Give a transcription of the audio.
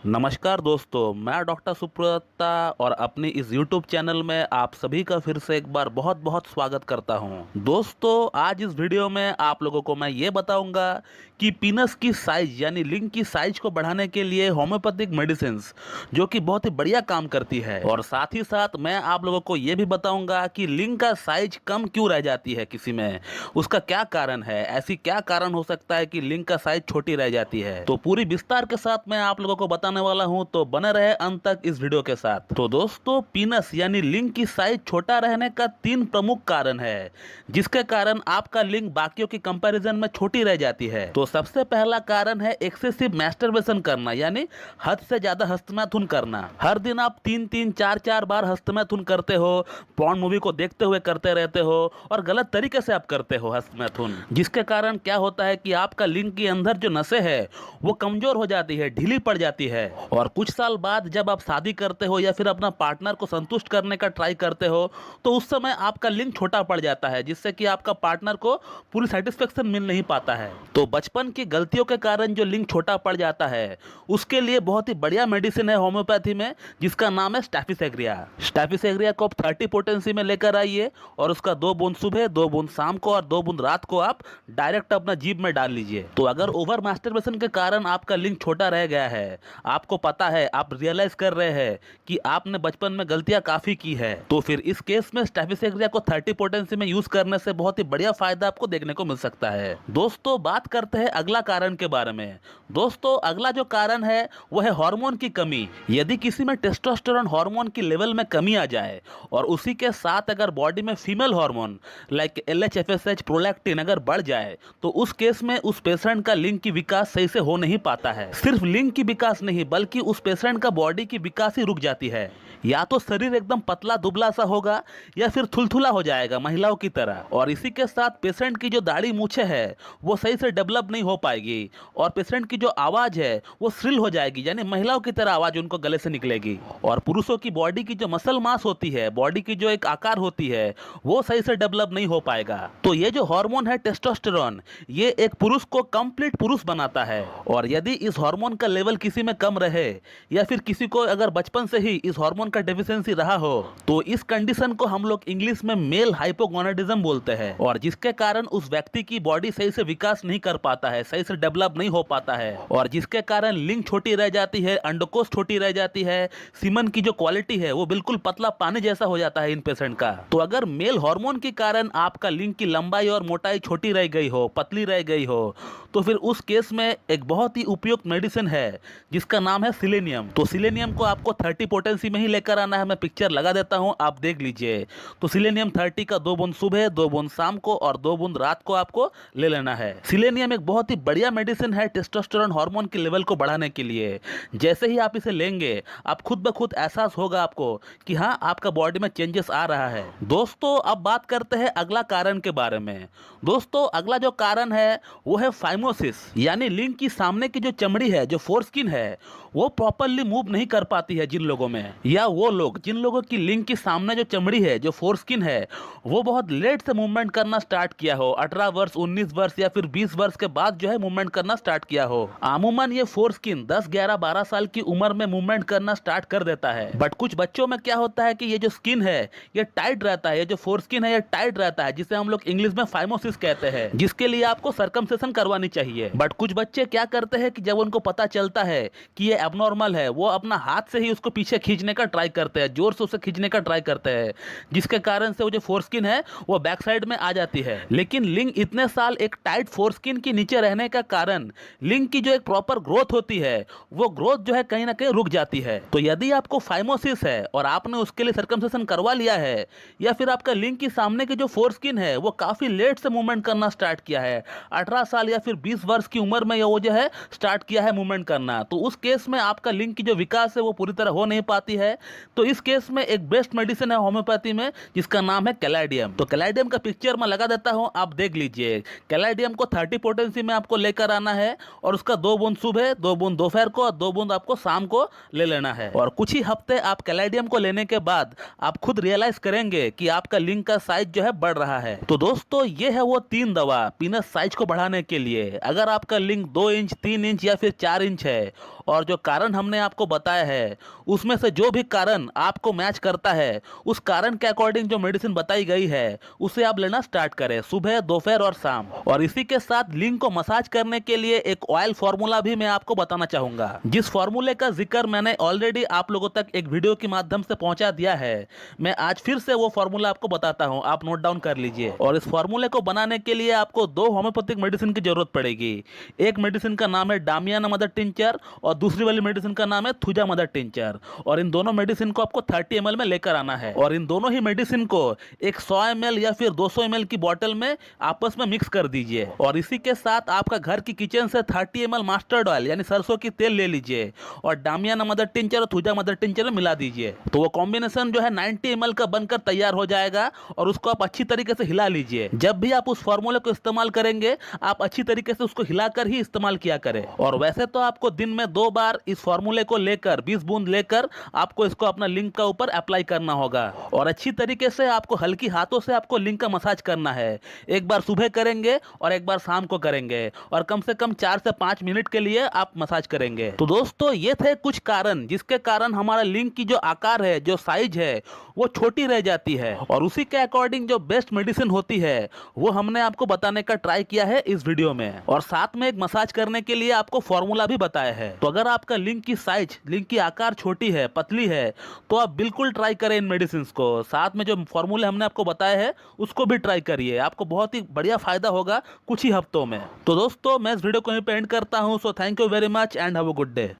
नमस्कार दोस्तों, मैं डॉक्टर सुप्रता और अपनी इस YouTube चैनल में आप सभी का फिर से एक बार बहुत बहुत स्वागत करता हूं। दोस्तों, आज इस वीडियो में आप लोगों को मैं ये बताऊंगा कि पीनस की साइज यानी लिंग की साइज को बढ़ाने के लिए होम्योपैथिक मेडिसिन्स जो कि बहुत ही बढ़िया काम करती है, और साथ ही साथ मैं आप लोगों को ये भी बताऊंगा कि लिंग का साइज कम क्यों रह जाती है किसी में, उसका क्या कारण है, ऐसी क्या कारण हो सकता है कि लिंग का साइज छोटी रह जाती है। तो पूरी विस्तार के साथ मैं आप लोगों को बताने वाला हूं, तो बने रहे अंत तक इस वीडियो के साथ। तो दोस्तों, पीनस यानी लिंग की साइज छोटा रहने का 3 प्रमुख कारण है जिसके कारण आपका लिंग बाकियों की कंपैरिजन में छोटी रह जाती है। तो सबसे पहला कारण है एक्सेसिव मैस्टरबेशन करना, यानी हद से ज्यादा हस्तमैथुन करना। हर दिन आप 3-3 4-4 बार हस्तमैथुन करते हो, पॉर्न मूवी को देखते हुए करते रहते हो और गलत तरीके से आप करते हो हस्तमैथुन, जिसके कारण क्या होता है कि आपका लिंग के अंदर जो नसें है वो कमजोर हो जाती है, ढीली पड़ जाती है। और कुछ साल बाद जब आप शादी करते हो या फिर अपना पार्टनर को संतुष्ट करने का ट्राई करते हो, तो उस समय आपका लिंग छोटा पड़ जाता है, जिससे कि आपका पार्टनर को पूरी सेटिस्फेक्शन मिल नहीं पाता है। तो बचपन की गलतियों के कारण जो लिंग छोटा पड़ जाता है, उसके लिए बहुत ही बढ़िया मेडिसिन है होम्योपैथी में, जिसका नाम है स्टैफिसेग्रिया। स्टैफिसेग्रिया को आप 30 पोटेंसी में लेकर आइए और उसका 2 बूंद सुबह, 2 बूंद शाम को और 2 बूंद रात को आप डायरेक्ट अपना जीभ में डाल लीजिए। तो अगर ओवर मास्टरबेशन के कारण आपका लिंग छोटा रह गया है, आपको पता है, आप रियलाइज कर रहे हैं कि आपने बचपन में गलतियां काफी की है, तो फिर इस केस में स्टैफिसेग्रिया को 30 पोटेंसी में यूज करने से बहुत ही बढ़िया फायदा आपको देखने को मिल सकता है। दोस्तों, बात करते हैं अगला कारण के बारे में। दोस्तों, अगला जो कारण है वो है हार्मोन की कमी। यदि किसी में टेस्टोस्टेरोन हार्मोन की लेवल में कमी आ जाए और उसी के साथ अगर बॉडी में female hormone like LH, FSH, prolactin अगर बढ़ जाए, तो उस केस में उस पेशेंट का लिंग की विकास सही से हो नहीं पाता है। सिर्फ लिंग की विकास नहीं, बल्कि उस पेशेंट का बॉडी की विकास ही रुक जाती है। या तो शरीर एकदम पतला दुबला सा होगा या फिर थुलथुला हो जाएगा महिलाओं की तरह, और इसी के साथ पेशेंट की जो दाढ़ी मूछें है वो सही से डेवलप नहीं हो पाएगी, और पेशेंट की जो आवाज है वो श्रिल हो जाएगी, यानी महिलाओं की तरह आवाज उनको गले से निकलेगी। और पुरुषों की बॉडी की जो मसल मास होती है, बॉडी की जो एक आकार होती है, वो सही से डेवलप नहीं हो पाएगा। तो ये जो हार्मोन है टेस्टोस्टेरोन, ये एक पुरुष को कंप्लीट पुरुष बनाता है, और यदि इस हार्मोन का लेवल किसी में कम रहे या फिर किसी को अगर बचपन से ही इस हार्मोन का डेफिशिएंसी रहा हो, तो इस कंडीशन को हम लोग इंग्लिश में मेल हाइपोगोनाडिज्म बोलते हैं, और जिसके कारण उस व्यक्ति की बॉडी सही से विकास नहीं कर पाता है, सही से डेवलप नहीं हो पाता है, और जिसके कारण लिंग छोटी रह जाती है, अंडकोश छोटी रह जाती है, सीमन की जो क्वालिटी है वो बिल्कुल पतला पानी जैसा हो जाता है इन पेशेंट का। तो अगर मेल हार्मोन के कारण आपका लिंग की लंबाई और मोटाई छोटी रह गई हो, पतली रह गई हो, तो फिर उस केस में एक बहुत ही उपयुक्त मेडिसिन है जिसका नाम है सिलेनियम। तो सिलेनियम को आपको 30 पोटेंसी में ही लेकर आना है। मैं पिक्चर लगा देता हूं, आप देख लीजिए। तो सिलेनियम 30 का 2 बूंद सुबह, 2 बूंद शाम को और 2 बूंद रात को आपको ले लेना है। सिलेनियम एक बहुत ही बढ़िया मेडिसिन है टेस्टोस्टेरोन हार्मोन के लेवल को बढ़ाने के लिए। जैसे ही आप इसे लेंगे, आप खुद ब खुद एहसास होगा आपको कि हाँ, आपका बॉडी में चेंजेस आ रहा है। दोस्तों, अब बात करते हैं अगला कारण के बारे में। दोस्तों, अगला जो कारण है वो है फाइमोसिस, यानी लिंग की सामने की जो चमड़ी है, जो फोरस्किन है, वो प्रॉपरली मूव नहीं कर पाती है जिन लोगों में, या वो लोग जिन लोगों की लिंग की सामने जो चमड़ी है, जो फोरस्किन है, वो बहुत लेट से मूवमेंट करना स्टार्ट किया हो, 18 वर्ष, 19 वर्ष या फिर 20 वर्ष के बाद जो है मूवमेंट करना स्टार्ट किया हो। अमूमन ये फोरस्किन 10, 11, 12 साल की उम्र में मूवमेंट करना स्टार्ट कर देता है। बट कुछ बच्चों में क्या होता है कि ये जो स्किन है ये टाइट रहता है, ये जो फोरस्किन है ये टाइट रहता है, जिसे हम लोग इंग्लिश में फाइमोसिस कहते हैं, जिसके लिए आपको सर्कमसेशन करवानी चाहिए। बट कुछ बच्चे क्या करते हैं कि जब उनको पता चलता है कि ये एबनॉर्मल है, वो अपना हाथ से ही उसको पीछे खींचने का ट्राई करते हैं, जोर से उसे खींचने का ट्राई करते हैं, जिसके कारण से वो जो फोरस्किन है वो बैक साइड में आ जाती है। लेकिन लिंग इतने साल एक टाइट फोरस्किन के नीचे रहने का कारण लिंग की जो एक प्रॉपर ग्रोथ होती है, वो ग्रोथ जो है कहीं ना कहीं रुक जाती है। तो यदि आपको फाइमोसिस है और आपने उसके लिए सर्कमसेशन करवा लिया है, या फिर आपका लिंग की सामने की जो फोरस्किन है वो काफी लेट से मूवमेंट करना स्टार्ट किया है, 18 साल या फिर 20 वर्ष की उम्र में वो जो है स्टार्ट किया है मूवमेंट करना, तो उस केस में आपका लिंग की जो विकास है वो पूरी तरह हो नहीं पाती है। तो इस केस में एक बेस्ट मेडिसिन है होम्योपैथी में, जिसका नाम है कैलाडियम। तो कैलाडियम का पिक्चर मैं लगा देता हूं, आप देख लीजिए। कैलाडियम को 30 पोटेंसी में आपको लेकर आना है, और उसका 2 बूंद सुबह, 2 बूंद दोपहर को और 2 बूंद आपको शाम को ले लेना है। और कुछ ही हफ्ते आप कैलाडियम को लेने के बाद आप खुद रियलाइज करेंगे कि आपका लिंग का साइज जो है बढ़ रहा है। तो दोस्तों, ये है वो 3 दवा पीनस साइज को बढ़ाने के लिए। अगर आपका लिंग 2 इंच, 3 इंच या फिर 4 इंच है और जो कारण हमने आपको बताया है उसमें से जो भी कारण आपको मैच करता है उस कारण के अकॉर्डिंग जो मेडिसिन बताई गई है उसे आप लेना स्टार्ट करें सुबह, दोपहर और शाम। और इसी के साथ लिंग को मसाज करने के लिए एक ऑयल फॉर्मूला भी मैं आपको बताना चाहूंगा, जिस फॉर्मूले का जिक्र मैंने ऑलरेडी आप लोगों तक एक वीडियो के माध्यम से पहुंचा दिया है। मैं आज फिर से वो फॉर्मूला आपको बताता हूं, आप नोट डाउन कर लीजिए। और इस फॉर्मूले को बनाने के लिए आपको 2 होम्योपैथिक मेडिसिन की जरूरत पड़ेगी। एक मेडिसिन का नाम है डामियाना मदर टिंचर और दूसरी वाली मेडिसिन का नाम है थुजा मदर टिंचर। और इन दोनों मेडिसिन को आपको 30 ml में लेकर आना है और इन दोनों ही मेडिसिन को एक 100 ml या फिर 200 ml की बोतल में आपस में मिक्स कर दीजिए। और इसी के साथ आपका घर की किचन से 30 ml मस्टर्ड ऑयल यानी सरसों की तेल ले लीजिए और डामियाना मदर टिंचर और थुजा मदर टिंचर में मिला दीजिए। तो वो कॉम्बिनेशन जो है 90 ml का बनकर तैयार हो जाएगा और उसको आप अच्छी तरीके से हिला लीजिए। जब भी आप उस फॉर्मूले को इस्तेमाल करेंगे आप अच्छी तरीके से उसको हिलाकर ही इस्तेमाल किया करें। और वैसे तो आपको दिन में 2 बार इस फॉर्मूले को लेकर 20 बूंद लेकर आपको इसको अपना लिंग का ऊपर अप्लाई करना होगा और अच्छी तरीके से आपको हल्की हाथों से आपको लिंग का मसाज करना है। एक बार सुबह करेंगे और एक बार शाम को करेंगे और कम से कम 4 से 5 मिनट के लिए आप मसाज करेंगे। तो दोस्तों ये थे कुछ कारण जिसके कारण हमारा लिंग की जो आकार है, जो साइज है वो छोटी रह जाती है और उसी के अकॉर्डिंग जो बेस्ट मेडिसिन होती है वो हमने आपको बताने का ट्राई किया है इस वीडियो में। और साथ में एक मसाज करने के लिए आपको फॉर्मूला भी बताया है। तो अगर आपका लिंग की साइज, लिंग की आकार छोटी है, पतली है, तो आप बिल्कुल ट्राई करें इन मेडिसिन को। साथ में जो फॉर्मूले हमने आपको बताया है उसको भी ट्राई करिए, आपको बहुत ही बढ़िया फायदा होगा कुछ ही हफ्तों में। तो दोस्तों मैं इस वीडियो को यहीं पे एंड करता हूं। So thank you very much and have a good day.